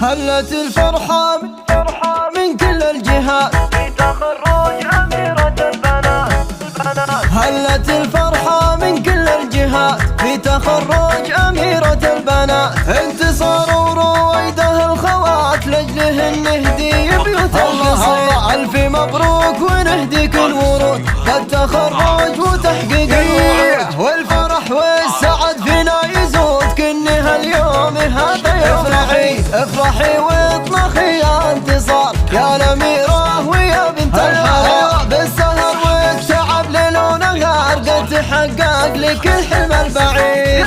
هلت الفرحة من كل الجهات في تخرج أميرة البنات. هلت الفرحة من كل الجهات في تخرج أميرة البنات. انتصار ورويده الخوات لأجله نهدي بيوت القصير. ألف مبروك ونهديك الورود بالتخرج وتحقيق الوعود. والفرح والسعد فينا يزود كنها اليوم هذا يوم افرحي افرحي واطمخي يا انتصار يا الأميرة ويا بنت الحلال. بالسهر والتعب ليل ونهار قد تحقق لك الحلم البعيد.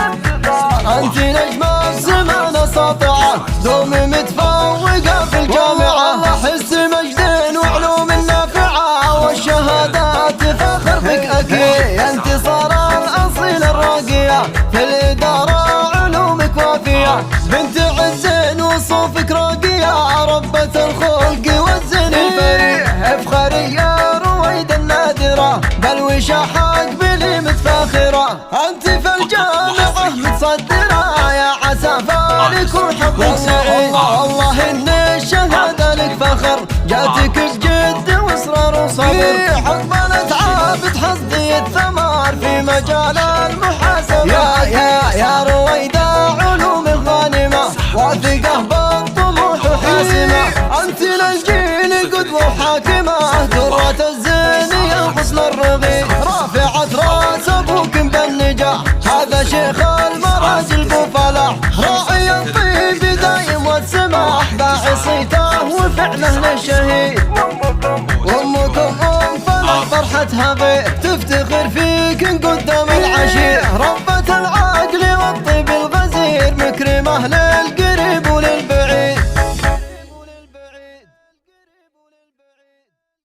انت نجمة بسمانا ساطعة دومي متفوقة في الجامعة. الله حس مجد وعلوم نافعة والشهادات فخر بك اكيد. يا انتصار الاصيل الراقية في الإدارة علومك وافية. بنت عز وصوفك راقية ربة الخلق والزين الفريد. افخري يا رويد النادرة بل حق بلي متفاخرة. انت في الجامعة متصدرة يا عسى فالك وحظك سعيد. الله ان الشهادة لك فخر جاتك بجد واصرار وصبر. عقبالت عابد حصدي الثمار في مجال المحاسبة. يا رويدة علوم الغانمة واثقة بالطموح وحاسمة. انت للجيل قدوة وحاكمة درة الزينية وحسن الرغيد. رافعة راس ابوك بالنجاح هذا شيخ المراجل بفلاح. راعي الطيب دايم والسماح باعي صيته وفعله للشهيد. وامكم ام فلاح فرحتها غير